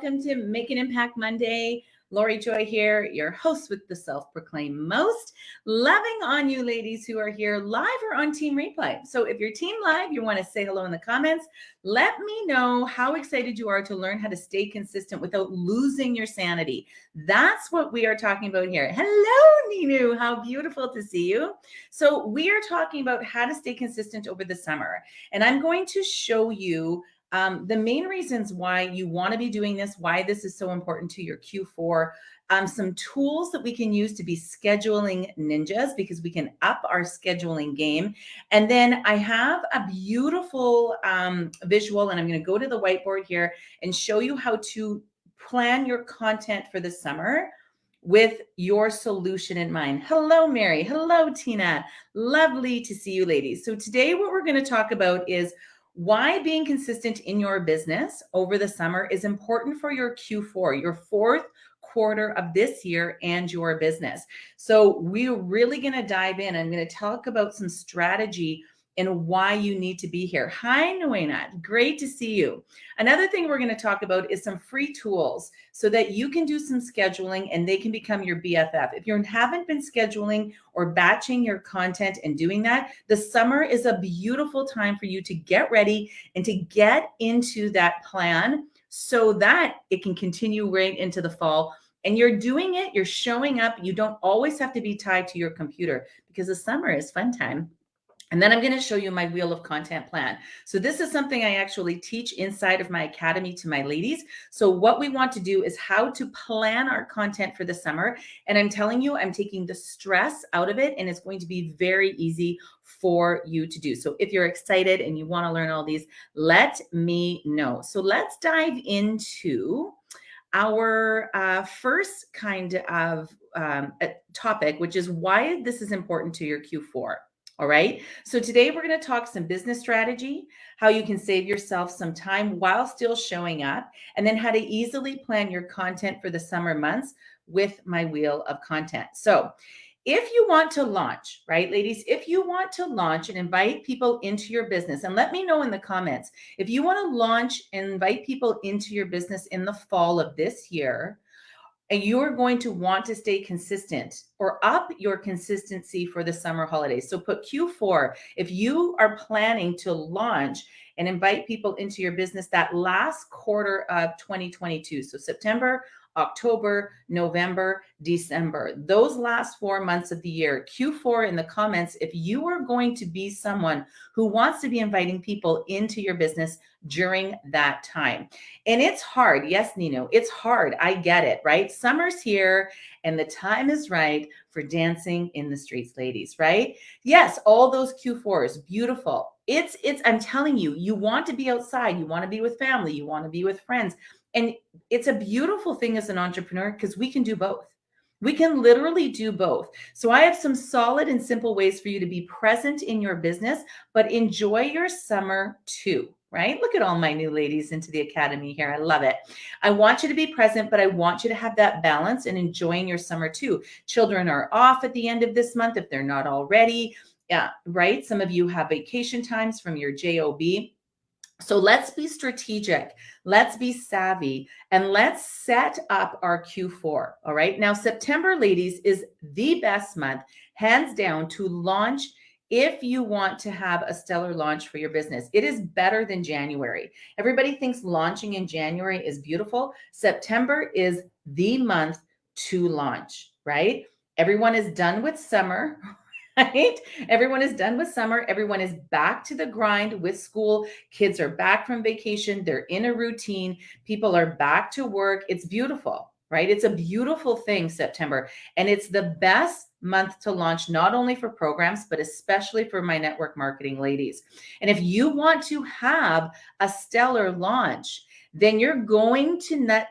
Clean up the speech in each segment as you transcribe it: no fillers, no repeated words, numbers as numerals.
welcome to Make an Impact Monday. Lori Joy here, your host with the self-proclaimed most. Loving on you ladies who are here live or on Team Replay. So if you're Team Live, you want to say hello in the comments. Let me know how excited you are to learn how to stay consistent without losing your sanity. That's what we are talking about here. Hello, Ninu. How beautiful to see you. So we are talking about how to stay consistent over the summer. And I'm going to show you the main reasons why you want to be doing this, why this is so important to your Q4, some tools that we can use to be scheduling ninjas because we can up our scheduling game. And then I have a beautiful visual, and I'm going to go to the whiteboard here and show you how to plan your content for the summer with your solution in mind. Hello, Mary. Hello, Tina. Lovely to see you ladies. So today what we're going to talk about is why being consistent in your business over the summer is important for your Q4, your fourth quarter of this year and your business. So we're really going to dive in. I'm going to talk about some strategy and why you need to be here. Hi, Nuena. Great to see you. Another thing we're going to talk about is some free tools so that you can do some scheduling and they can become your BFF. If you haven't been scheduling or batching your content and doing that, the summer is a beautiful time for you to get ready and to get into that plan so that it can continue right into the fall. And you're doing it, you're showing up. You don't always have to be tied to your computer because the summer is fun time. And then I'm going to show you my wheel of content plan. So this is something I actually teach inside of my academy to my ladies. So what we want to do is how to plan our content for the summer. And I'm telling you, I'm taking the stress out of it, and it's going to be very easy for you to do. So if you're excited and you want to learn all these, let me know. So let's dive into our first kind of topic, which is why this is important to your Q4. All right. So today we're going to talk some business strategy, how you can save yourself some time while still showing up, and then how to easily plan your content for the summer months with my wheel of content. So if you want to launch, right, ladies, if you want to launch and invite people into your business, and let me know in the comments, if you want to launch and invite people into your business in the fall of this year, and you're going to want to stay consistent or up your consistency for the summer holidays. So put Q4. If you are planning to launch and invite people into your business that last quarter of 2022, so September, October, November, December, those last 4 months of the year, Q4 in the comments, if you are going to be someone who wants to be inviting people into your business during that time. And it's hard. Yes, Nino, it's hard. I get it, right? Summer's here and the time is right for dancing in the streets, ladies, right? Yes, all those Q4s, beautiful. I'm telling you, you want to be outside. You want to be with family. You want to be with friends. And it's a beautiful thing as an entrepreneur because we can do both. We can literally do both. So I have some solid and simple ways for you to be present in your business, but enjoy your summer too, right? Look at all my new ladies into the academy here. I love it. I want you to be present, but I want you to have that balance and enjoying your summer too. Children are off at the end of this month if they're not already. Yeah, right? Some of you have vacation times from your job. So let's be strategic, let's be savvy, and let's set up our Q4. All right. Now, September, ladies, is the best month, hands down, to launch if you want to have a stellar launch for your business. It is better than January. Everybody thinks launching in January is beautiful. September is the month to launch, right? Everyone is done with summer. Right? Everyone is done with summer. Everyone is back to the grind with school. Kids are back from vacation. They're in a routine. People are back to work. It's beautiful, right? It's a beautiful thing, September. And it's the best month to launch, not only for programs, but especially for my network marketing ladies. And if you want to have a stellar launch, then you're going to let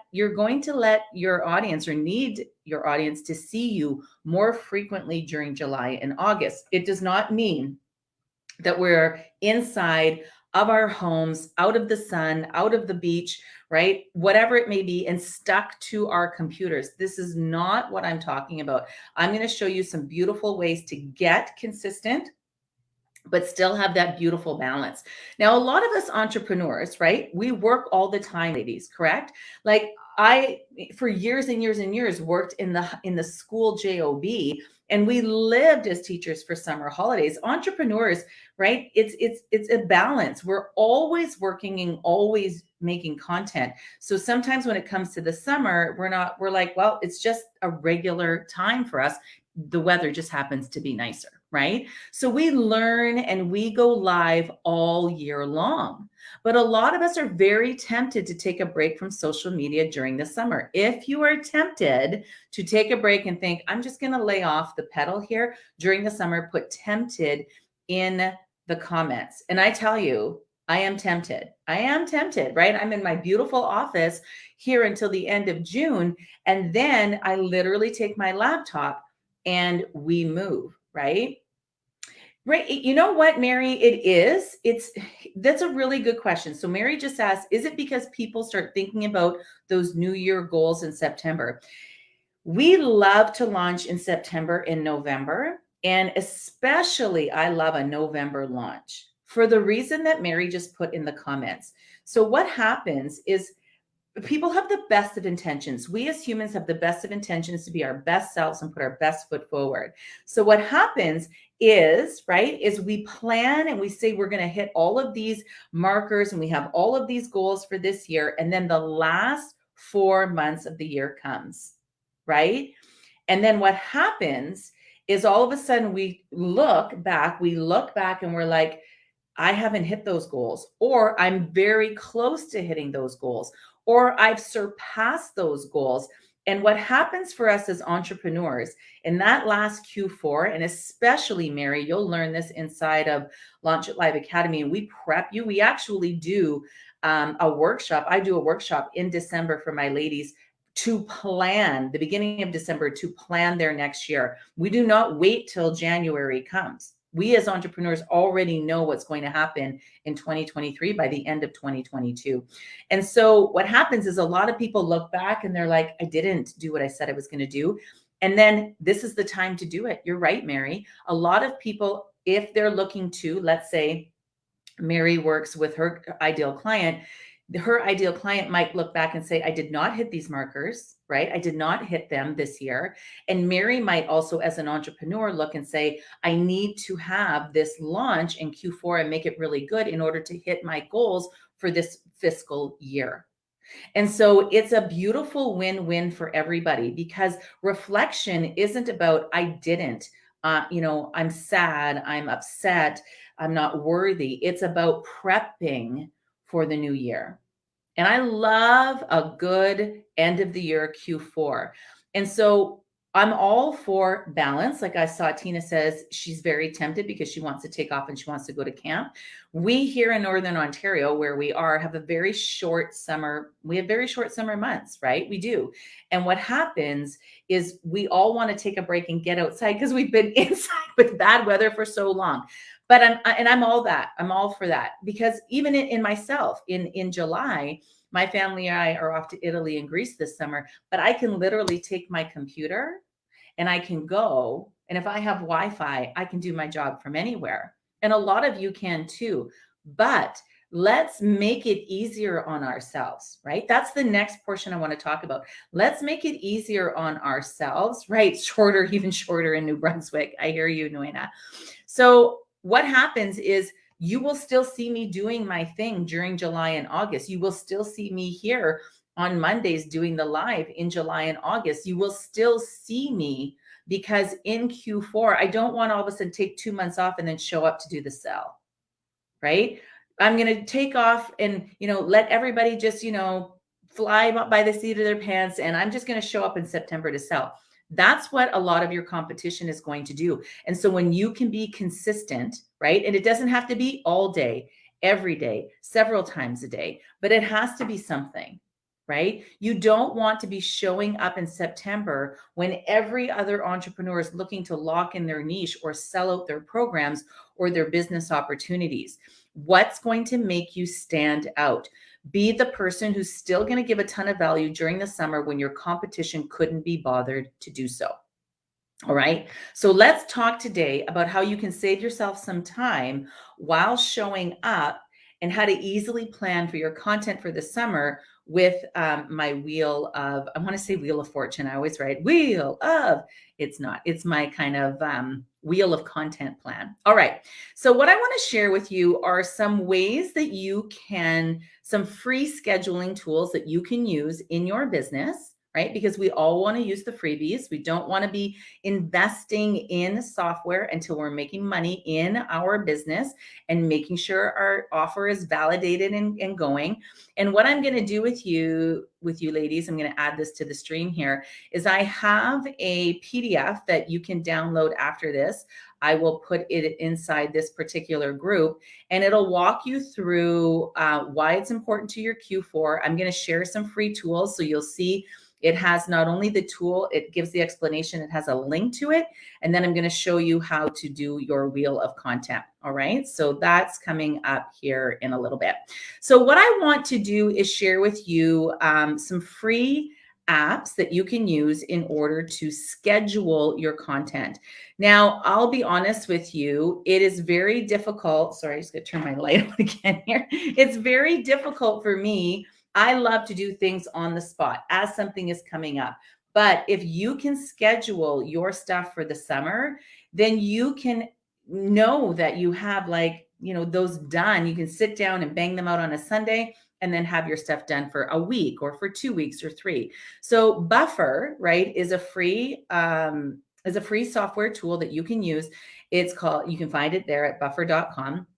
your audience or need your audience to see you more frequently during July and August. It does not mean that we're inside of our homes, out of the sun, out of the beach, right? Whatever it may be, and stuck to our computers. This is not what I'm talking about. I'm going to show you some beautiful ways to get consistent but still have that beautiful balance. Now, a lot of us entrepreneurs, right? We work all the time, ladies, correct? Like I, for years and years and years, worked in the school job, and we lived as teachers for summer holidays. Entrepreneurs, right? It's a balance. We're always working and always making content. So sometimes when it comes to the summer, we're like, well, it's just a regular time for us. The weather just happens to be nicer, right? So we learn and we go live all year long. But a lot of us are very tempted to take a break from social media during the summer. If you are tempted to take a break and think, I'm just going to lay off the pedal here during the summer, put tempted in the comments. And I tell you, I am tempted. I am tempted, right? I'm in my beautiful office here until the end of June. And then I literally take my laptop and we move, right? Right. You know what, Mary? That's a really good question. So Mary just asked, is it because people start thinking about those New Year goals in September? We love to launch in September and November. And especially, I love a November launch for the reason that Mary just put in the comments. So what happens is people have the best of intentions. We as humans have the best of intentions to be our best selves and put our best foot forward. So what happens is, right, is we plan and we say we're going to hit all of these markers and we have all of these goals for this year. And then the last 4 months of the year comes, right? And then what happens is all of a sudden we look back and we're like, I haven't hit those goals, or I'm very close to hitting those goals, or I've surpassed those goals. And what happens for us as entrepreneurs in that last Q4, and especially Mary, you'll learn this inside of Launch It Live Academy, and we prep you. We actually do a workshop. I do a workshop in December for my ladies to plan the beginning of December to plan their next year. We do not wait till January comes. We as entrepreneurs already know what's going to happen in 2023 by the end of 2022. And so what happens is a lot of people look back and they're like, I didn't do what I said I was going to do. And then this is the time to do it. You're right, Mary. A lot of people, if they're looking to, let's say Mary works with her ideal client might look back and say, I did not hit these markers, right? I did not hit them this year. And Mary might also, as an entrepreneur, look and say, I need to have this launch in Q4 and make it really good in order to hit my goals for this fiscal year. And so it's a beautiful win-win for everybody, because reflection isn't about, I didn't, I'm sad, I'm upset, I'm not worthy. It's about prepping for the new year. And I love a good end of the year Q4. And so I'm all for balance. Like I saw Tina says, she's very tempted because she wants to take off and she wants to go to camp. We here in Northern Ontario, where we are, have a very short summer. We have very short summer months, right? We do. And what happens is we all want to take a break and get outside because we've been inside with bad weather for so long. But I'm all that. I'm all for that, because even in myself, in July, my family and I are off to Italy and Greece this summer, but I can literally take my computer and I can go. And if I have Wi-Fi, I can do my job from anywhere. And a lot of you can too. But let's make it easier on ourselves, right? That's the next portion I want to talk about. Let's make it easier on ourselves, right? Shorter, even shorter in New Brunswick. I hear you, Noena. So what happens is you will still see me doing my thing during July and August. You will still see me here on Mondays doing the live in July and August. You will still see me, because in Q4, I don't want all of a sudden take 2 months off and then show up to do the sell, right? I'm going to take off and, let everybody just, fly by the seat of their pants. And I'm just going to show up in September to sell. That's what a lot of your competition is going to do. And so when you can be consistent, right? And it doesn't have to be all day, every day, several times a day, but it has to be something, right? You don't want to be showing up in September when every other entrepreneur is looking to lock in their niche or sell out their programs or their business opportunities. What's going to make you stand out? Be the person who's still going to give a ton of value during the summer when your competition couldn't be bothered to do so. All right. So let's talk today about how you can save yourself some time while showing up and how to easily plan for your content for the summer with my wheel of, I want to say wheel of fortune. I always write wheel of, it's not, it's my kind of wheel of content plan. All right. So what I want to share with you are some ways that you can, some free scheduling tools that you can use in your business, right? Because we all want to use the freebies. We don't want to be investing in software until we're making money in our business and making sure our offer is validated and going. And what I'm going to do with you ladies, I'm going to add this to the stream here, is I have a PDF that you can download after this. I will put it inside this particular group, and it'll walk you through why it's important to your Q4. I'm going to share some free tools, so you'll see it has not only the tool, it gives the explanation, it has a link to it. And then I'm going to show you how to do your wheel of content. All right. So that's coming up here in a little bit. So what I want to do is share with you some free apps that you can use in order to schedule your content. Now, I'll be honest with you, it is very difficult. Sorry, I just got to turn my light on again here. It's very difficult for me. I love to do things on the spot as something is coming up. But if you can schedule your stuff for the summer, then you can know that you have those done. You can sit down and bang them out on a Sunday and then have your stuff done for a week or for 2 weeks or 3. So Buffer, right, is a free software tool that you can use. It's called, you can find it there at buffer.com.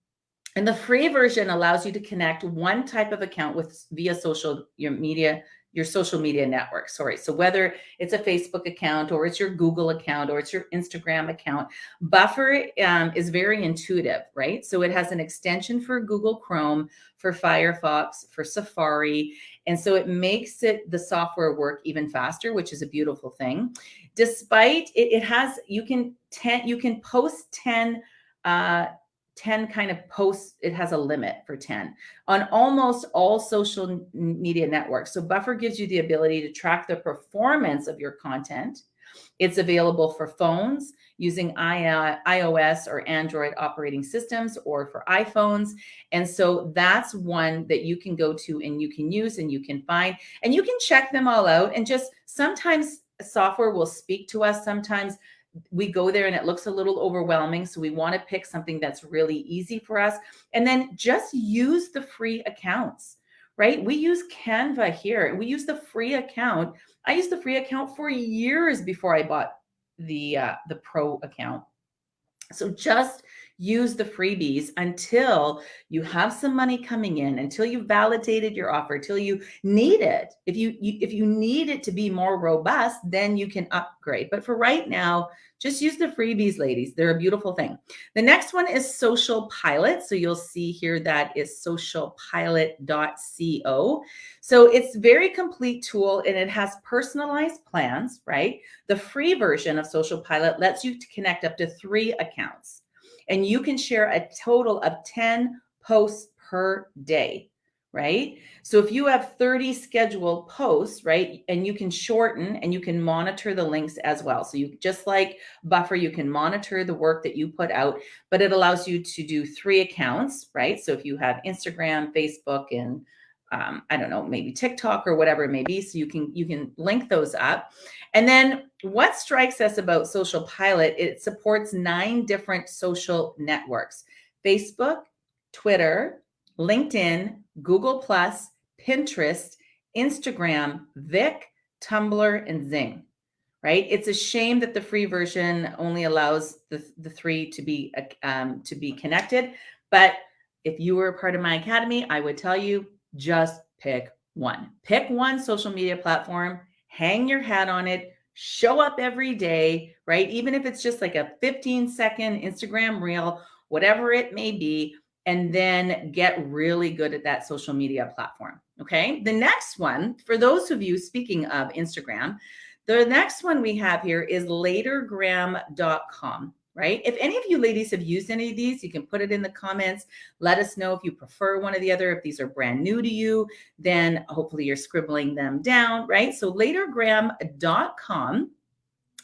And the free version allows you to connect one type of account via your social media network. Sorry. So whether it's a Facebook account or it's your Google account or it's your Instagram account, Buffer is very intuitive, right? So it has an extension for Google Chrome, for Firefox, for Safari. And so it makes the software work even faster, which is a beautiful thing. Despite it has, you can post 10 kind of posts. It has a limit for 10 on almost all social media networks. So Buffer gives you the ability to track the performance of your content. It's available for phones using iOS or Android operating systems, or for iPhones. And so that's one that you can go to and you can use and you can find, and you can check them all out. And just sometimes software will speak to us. Sometimes we go there and it looks a little overwhelming. So we want to pick something that's really easy for us. And then just use the free accounts, right? We use Canva here. We use the free account. I used the free account for years before I bought the pro account. So just use the freebies until you have some money coming in, until you've validated your offer, till you need it. If you need it to be more robust, then you can upgrade. But for right now, just use the freebies, ladies. They're a beautiful thing. The next one is Social Pilot. So you'll see here that is socialpilot.co. So it's a very complete tool and it has personalized plans, right? The free version of Social Pilot lets you connect up to 3 accounts, and you can share a total of 10 posts per day, right? So if you have 30 scheduled posts, right, and you can shorten and you can monitor the links as well. So you, just like Buffer, you can monitor the work that you put out, but it allows you to do 3 accounts, right? So if you have Instagram, Facebook, and I don't know, maybe TikTok or whatever it may be. So you can link those up. And then what strikes us about Social Pilot, it supports 9 different social networks: Facebook, Twitter, LinkedIn, Google+, Pinterest, Instagram, Vic, Tumblr, and Zing, right? It's a shame that the free version only allows the 3 to be connected. But if you were a part of my academy, I would tell you, just pick one. Pick one social media platform, hang your hat on it, show up every day, right? Even if it's just like a 15-second Instagram reel, whatever it may be, and then get really good at that social media platform, okay? The next one, for those of you, speaking of Instagram, the next one we have here is latergram.com. Right? If any of you ladies have used any of these, you can put it in the comments. Let us know if you prefer one or the other. If these are brand new to you, then hopefully you're scribbling them down, right? So latergram.com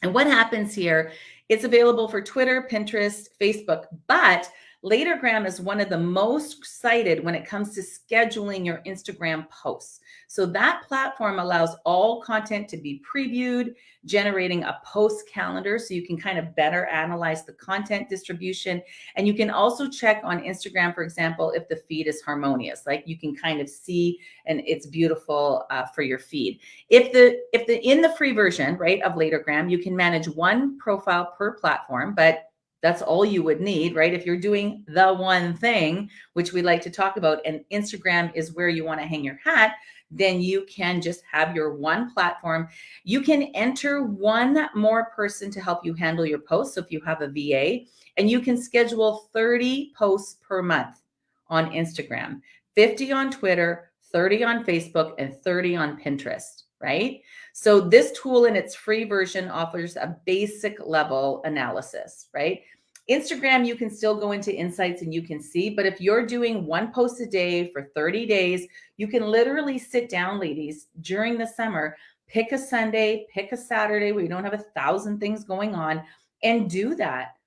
And what happens here, it's available for Twitter, Pinterest, Facebook, but Latergram is one of the most cited when it comes to scheduling your Instagram posts. So that platform allows all content to be previewed, generating a post calendar so you can kind of better analyze the content distribution. And you can also check on Instagram, for example, if the feed is harmonious, like you can kind of see and it's beautiful for your feed. If the in the free version, right, of Latergram, you can manage one profile per platform, but that's all you would need, right? If you're doing the one thing, which we like to talk about, and Instagram is where you want to hang your hat, then you can just have your one platform. You can enter one more person to help you handle your posts. So if you have a VA, and you can schedule 30 posts per month on Instagram, 50 on Twitter, 30 on Facebook, and 30 on Pinterest, right? So this tool in its free version offers a basic level analysis, right? Instagram, you can still go into insights and you can see, but if you're doing one post a day for 30 days, you can literally sit down, ladies, during the summer, pick a Sunday, pick a Saturday where you don't have 1,000 things going on and do that,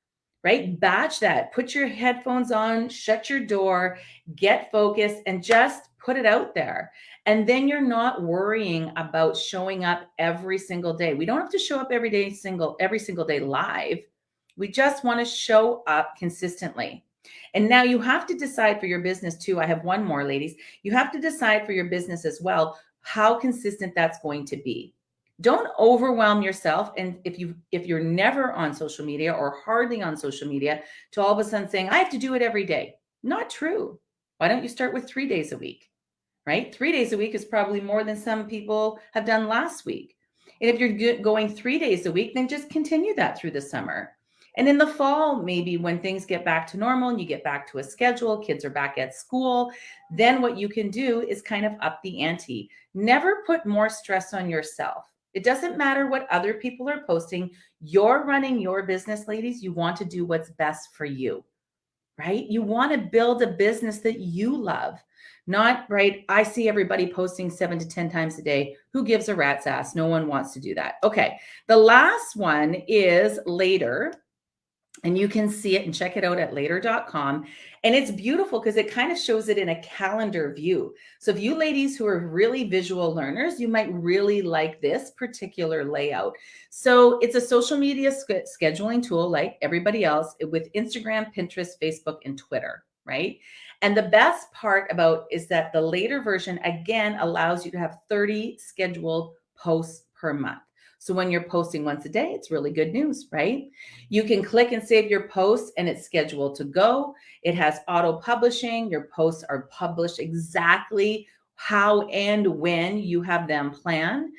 right? Batch that, put your headphones on, shut your door, get focused, and just put it out there. And then you're not worrying about showing up every single day. We don't have to show up every single day live. We just want to show up consistently. And now you have to decide for your business too. I have one more, ladies. You have to decide for your business as well how consistent that's going to be. Don't overwhelm yourself. And if you're never on social media or hardly on social media, to all of a sudden saying, I have to do it every day. Not true. Why don't you start with 3 days a week? Right? 3 days a week is probably more than some people have done last week. And if you're going 3 days a week, then just continue that through the summer. And in the fall, maybe when things get back to normal and you get back to a schedule, kids are back at school, then what you can do is kind of up the ante. Never put more stress on yourself. It doesn't matter what other people are posting. You're running your business, ladies. You want to do what's best for you, right? You want to build a business that you love. Not, right, I see everybody posting 7 to 10 times a day. Who gives a rat's ass? No one wants to do that. Okay. The last one is Later. And you can see it and check it out at later.com. And it's beautiful because it kind of shows it in a calendar view. So if you ladies who are really visual learners, you might really like this particular layout. So it's a social media scheduling tool like everybody else with Instagram, Pinterest, Facebook, and Twitter, right? And the best part about is that the Later version, again, allows you to have 30 scheduled posts per month. So when you're posting once a day, it's really good news, right? You can click and save your posts and it's scheduled to go. It has auto publishing. Your posts are published exactly how and when you have them planned.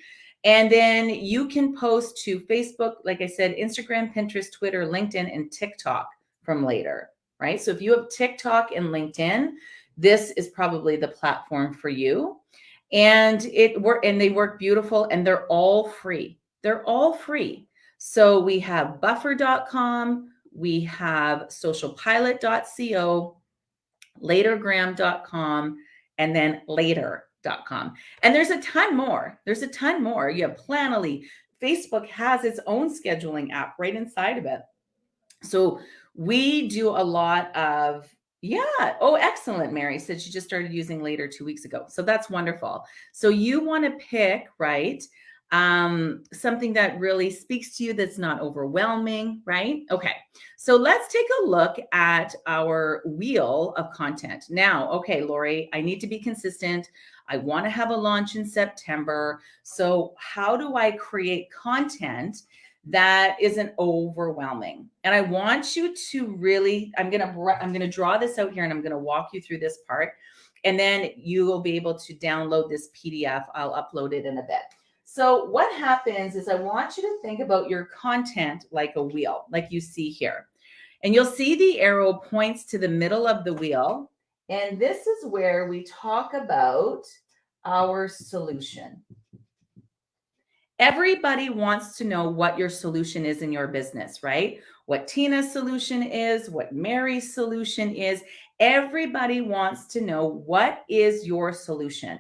And then you can post to Facebook, like I said, Instagram, Pinterest, Twitter, LinkedIn, and TikTok from Later, right? So if you have TikTok and LinkedIn, this is probably the platform for you. And they work beautiful and they're all free. They're all free. So we have buffer.com, we have socialpilot.co, latergram.com, and then later.com. And there's a ton more. There's a ton more. You have Planoly. Facebook has its own scheduling app right inside of it. So we do a lot of, yeah. Oh, excellent. Mary said she just started using Later 2 weeks ago. So that's wonderful. So you want to pick, right? Something that really speaks to you that's not overwhelming, right? Okay, so let's take a look at our wheel of content. Now, okay, Lori, I need to be consistent. I want to have a launch in September. So how do I create content that isn't overwhelming? And I want you to really, I'm going to draw this out here and I'm going to walk you through this part. And then you will be able to download this PDF. I'll upload it in a bit. So what happens is I want you to think about your content like a wheel, like you see here. And you'll see the arrow points to the middle of the wheel. And this is where we talk about our solution. Everybody wants to know what your solution is in your business, right? What Tina's solution is, what Mary's solution is. Everybody wants to know what is your solution.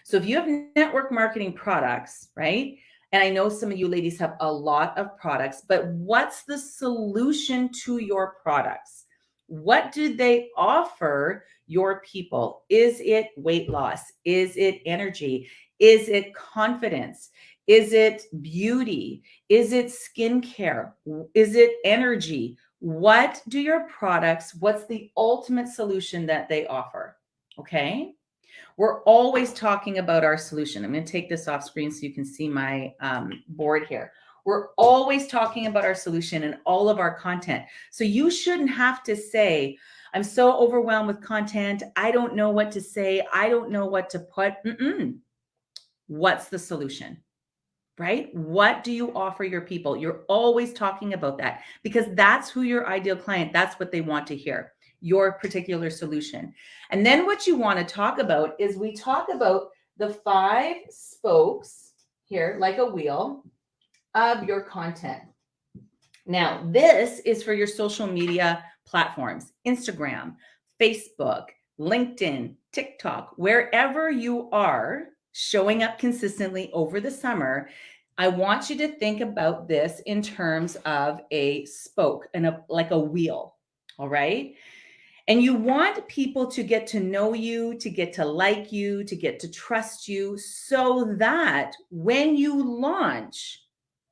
So if you have network marketing products, right? And I know some of you ladies have a lot of products, but what's the solution to your products? What do they offer your people? Is it weight loss? Is it energy? Is it confidence? Is it beauty? Is it skincare? Is it energy? What do your products, what's the ultimate solution that they offer? Okay. We're always talking about our solution. I'm going to take this off screen so you can see my board here. We're always talking about our solution in all of our content. So you shouldn't have to say, I'm so overwhelmed with content. I don't know what to say. I don't know what to put. What's the solution? Right? What do you offer your people? You're always talking about that because that's who your ideal client, that's what they want to hear, your particular solution. And then what you want to talk about is we talk about the 5 spokes here, like a wheel of your content. Now, this is for your social media platforms, Instagram, Facebook, LinkedIn, TikTok, wherever you are showing up consistently over the summer. I want you to think about this in terms of a spoke and like a wheel. All right. And you want people to get to know you, to get to like you, to get to trust you, so that when you launch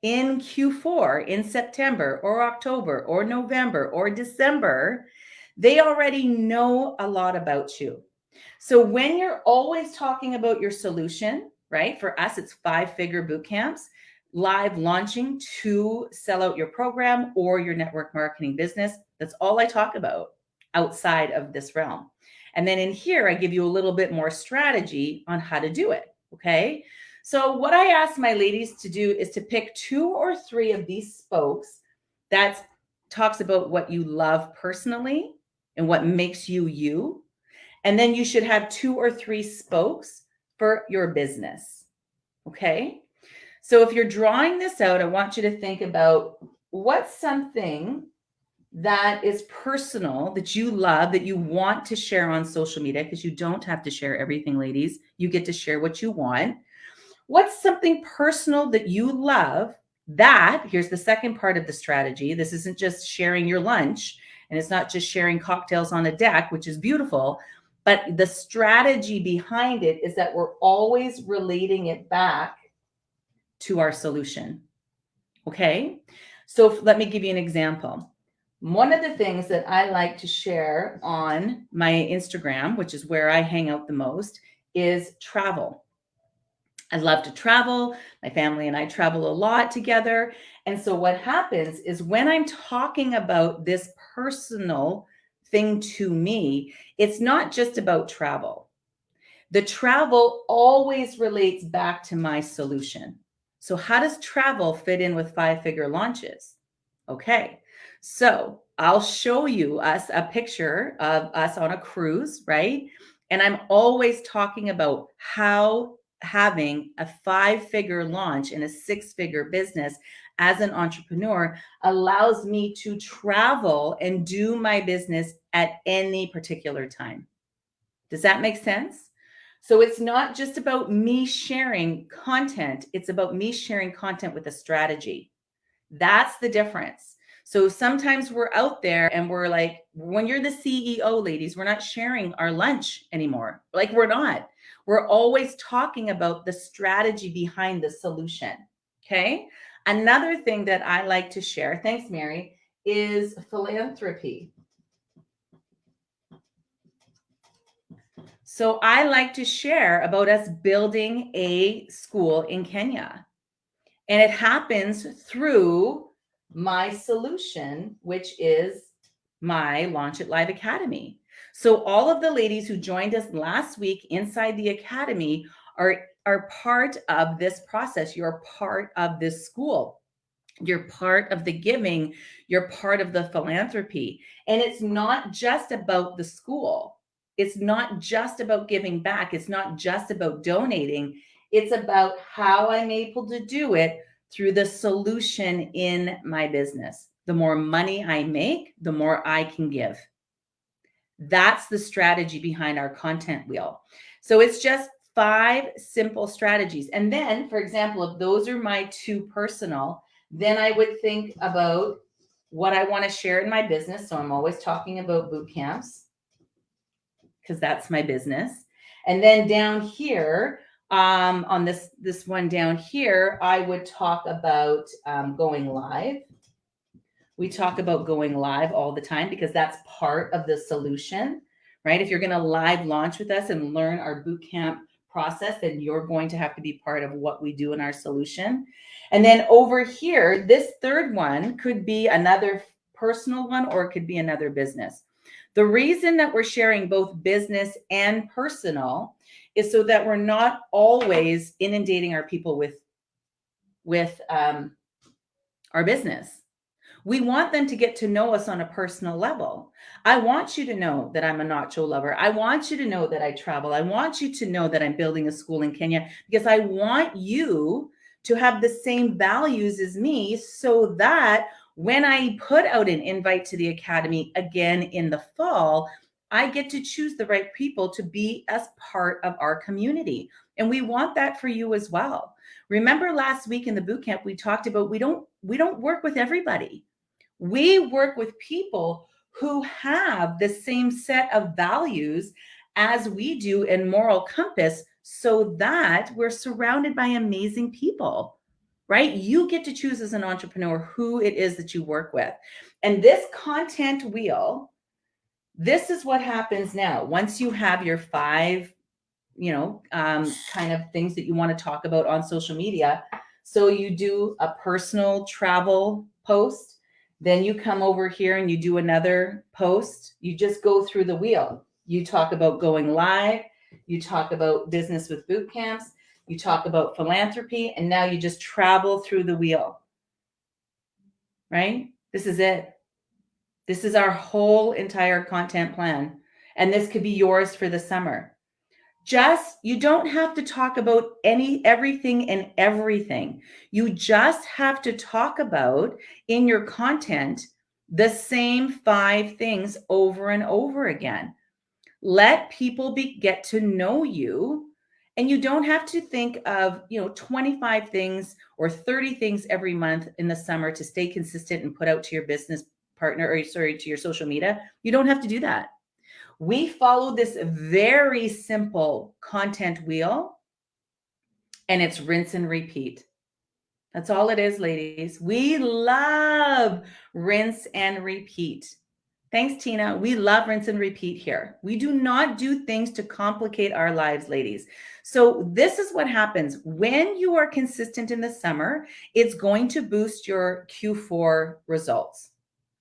in Q4 in September or October or November or December, they already know a lot about you. So when you're always talking about your solution, right? For us, it's 5-figure boot camps, live launching to sell out your program or your network marketing business. That's all I talk about outside of this realm. And then in here, I give you a little bit more strategy on how to do it. Okay. So what I ask my ladies to do is to pick 2 or 3 of these spokes that talks about what you love personally and what makes you you. And then you should have 2 or 3 spokes for your business. Okay. So if you're drawing this out, I want you to think about what's something that is personal, that you love, that you want to share on social media, because you don't have to share everything, ladies. You get to share what you want. What's something personal that you love that, here's the second part of the strategy. This isn't just sharing your lunch, and it's not just sharing cocktails on a deck, which is beautiful, but the strategy behind it is that we're always relating it back to our solution. Okay. So let me give you an example. One of the things that I like to share on my Instagram, which is where I hang out the most, is travel. I love to travel. My family and I travel a lot together. And so what happens is when I'm talking about this personal thing to me, it's not just about travel. The travel always relates back to my solution. So how does travel fit in with 5-figure launches? Okay. So I'll show you a picture of us on a cruise, right? And I'm always talking about how having a 5-figure launch in a 6-figure business as an entrepreneur allows me to travel and do my business at any particular time. Does that make sense? So it's not just about me sharing content. It's about me sharing content with a strategy. That's the difference. So sometimes we're out there and we're like, when you're the CEO, ladies, we're not sharing our lunch anymore. Like we're not. We're always talking about the strategy behind the solution. Okay. Another thing that I like to share, thanks, Mary, is philanthropy. So I like to share about us building a school in Kenya. And it happens through my solution, which is my Launch It Live Academy. So all of the ladies who joined us last week inside the academy are part of this process. You're part of this school. You're part of the giving. You're part of the philanthropy. And it's not just about the school. It's not just about giving back. It's not just about donating. It's about how I'm able to do it through the solution in my business. The more money I make, the more I can give. That's the strategy behind our content wheel. So it's just 5 simple strategies. And then, for example, if those are my 2 personal, then I would think about what I want to share in my business. So I'm always talking about boot camps because that's my business. And then down here, on this one down here, I would talk about going live. We talk about going live all the time because that's part of the solution, right? If you're going to live launch with us and learn our bootcamp process, then you're going to have to be part of what we do in our solution. And then over here, this third one could be another personal one, or it could be another business. The reason that we're sharing both business and personal is so that we're not always inundating our people with our business. We want them to get to know us on a personal level. I want you to know that I'm a nacho lover. I want you to know that I travel. I want you to know that I'm building a school in Kenya, because I want you to have the same values as me, so that when I put out an invite to the Academy again in the fall, I get to choose the right people to be as part of our community. And we want that for you as well. Remember last week in the bootcamp, we talked about we don't work with everybody. We work with people who have the same set of values as we do in Moral Compass, so that we're surrounded by amazing people, right? You get to choose as an entrepreneur who it is that you work with. And this content wheel, this is what happens now. Once you have your 5, kind of things that you want to talk about on social media. So you do a personal travel post, then you come over here and you do another post. You just go through the wheel. You talk about going live. You talk about business with boot camps. You talk about philanthropy. And now you just travel through the wheel, right? This is it. This is our whole entire content plan. And this could be yours for the summer. You don't have to talk about everything and everything. You just have to talk about in your content the same 5 things over and over again. Let people get to know you, and you don't have to think of 25 things or 30 things every month in the summer to stay consistent and put out to your business partner, or to your social media. You don't have to do that. We follow this very simple content wheel, and it's rinse and repeat. That's all it is, ladies. We love rinse and repeat. Thanks, Tina. We love rinse and repeat here. We do not do things to complicate our lives, ladies. So this is what happens when you are consistent in the summer. It's going to boost your Q4 results.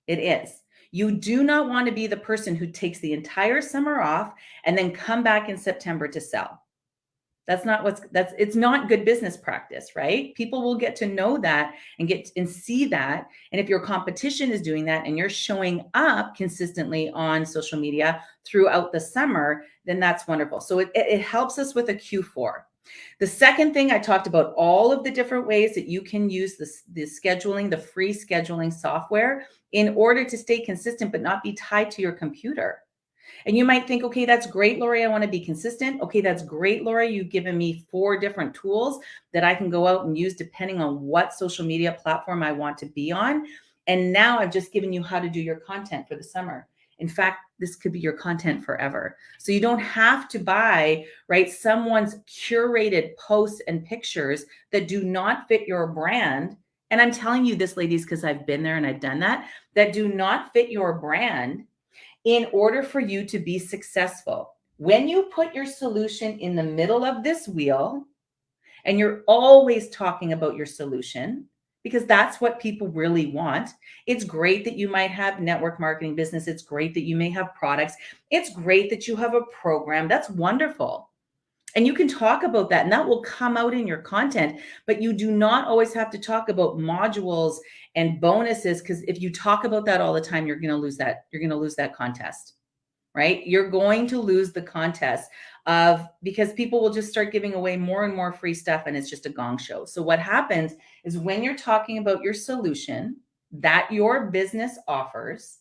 It is. You do not want to be the person who takes the entire summer off and then come back in September to sell. It's not good business practice, right? People will get to know that and see that. And if your competition is doing that and you're showing up consistently on social media throughout the summer, then that's wonderful. So it helps us with a Q4. The second thing, I talked about all of the different ways that you can use the scheduling, the free scheduling software, in order to stay consistent but not be tied to your computer. And you might think, okay, that's great, Lori, I want to be consistent. Okay, that's great, Lori, you've given me 4 different tools that I can go out and use depending on what social media platform I want to be on. And now I've just given you how to do your content for the summer. In fact, this could be your content forever. So you don't have to buy, right, someone's curated posts and pictures that do not fit your brand. And I'm telling you this, ladies, because I've been there and I've done that do not fit your brand in order for you to be successful. When you put your solution in the middle of this wheel, and you're always talking about your solution, because that's what people really want. It's great that you might have network marketing business. It's great that you may have products. It's great that you have a program. That's wonderful. And you can talk about that, and that will come out in your content, but you do not always have to talk about modules and bonuses, because if you talk about that all the time, you're going to lose that. You're going to lose that contest, right? You're going to lose the contest because people will just start giving away more and more free stuff, and it's just a gong show. So what happens is when you're talking about your solution that your business offers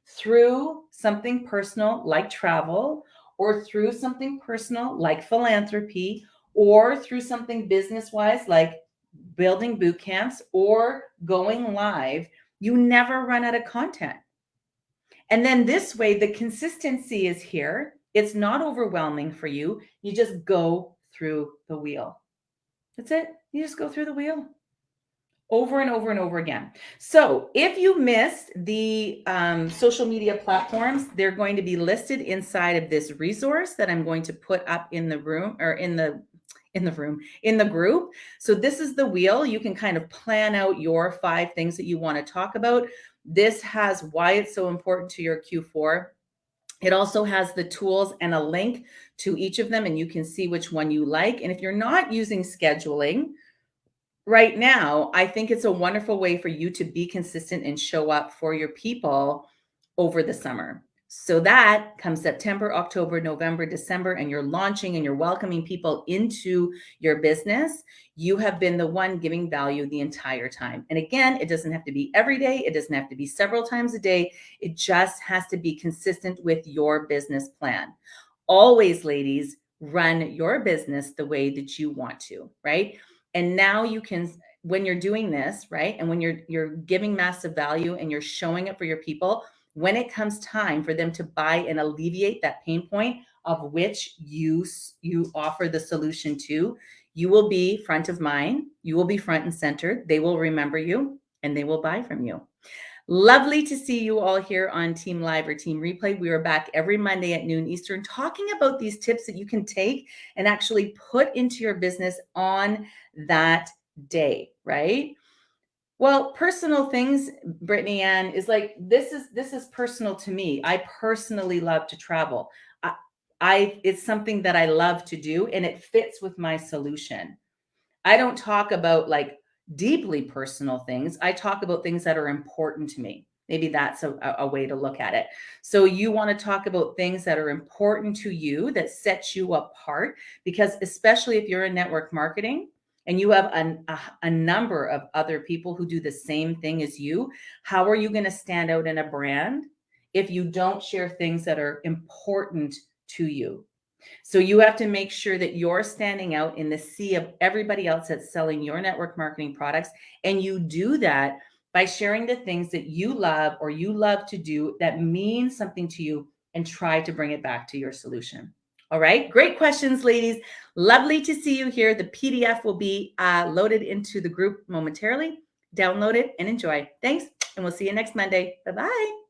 through something personal like travel, or through something personal like philanthropy, or through something business-wise like building boot camps or going live, you never run out of content. And then this way, the consistency is here. It's not overwhelming for you. You just go through the wheel. That's it. You just go through the wheel over and over and over again. So if you missed the social media platforms, they're going to be listed inside of this resource that I'm going to put up in the room, or in the group. So this is the wheel. You can kind of plan out your 5 things that you want to talk about. This has why it's so important to your Q4. It also has the tools and a link to each of them, and you can see which one you like. And if you're not using scheduling right now, I think it's a wonderful way for you to be consistent and show up for your people over the summer. So that comes September, October, November, December, and you're launching and you're welcoming people into your business. You have been the one giving value the entire time. And again, it doesn't have to be every day. It doesn't have to be several times a day. It just has to be consistent with your business plan. Always, ladies, run your business the way that you want to, right? And now you can, when you're doing this, right? And when you're giving massive value and you're showing it for your people, when it comes time for them to buy and alleviate that pain point of which you offer the solution to, you will be front of mind. You will be front and center. They will remember you and they will buy from you. Lovely to see you all here on Team Live or Team Replay. We are back every Monday at noon Eastern talking about these tips that you can take and actually put into your business on that day, right? Well, personal things, Brittany Ann, is like, this is personal to me. I personally love to travel. It's something that I love to do, and it fits with my solution. I don't talk about like deeply personal things. I talk about things that are important to me. Maybe that's a way to look at it. So you want to talk about things that are important to you, that set you apart, because especially if you're in network marketing and you have a number of other people who do the same thing as you, how are you going to stand out in a brand if you don't share things that are important to you? So you have to make sure that you're standing out in the sea of everybody else that's selling your network marketing products. And you do that by sharing the things that you love or you love to do that mean something to you, and try to bring it back to your solution. All right. Great questions, ladies. Lovely to see you here. The PDF will be loaded into the group momentarily. Download it and enjoy. Thanks. And we'll see you next Monday. Bye-bye.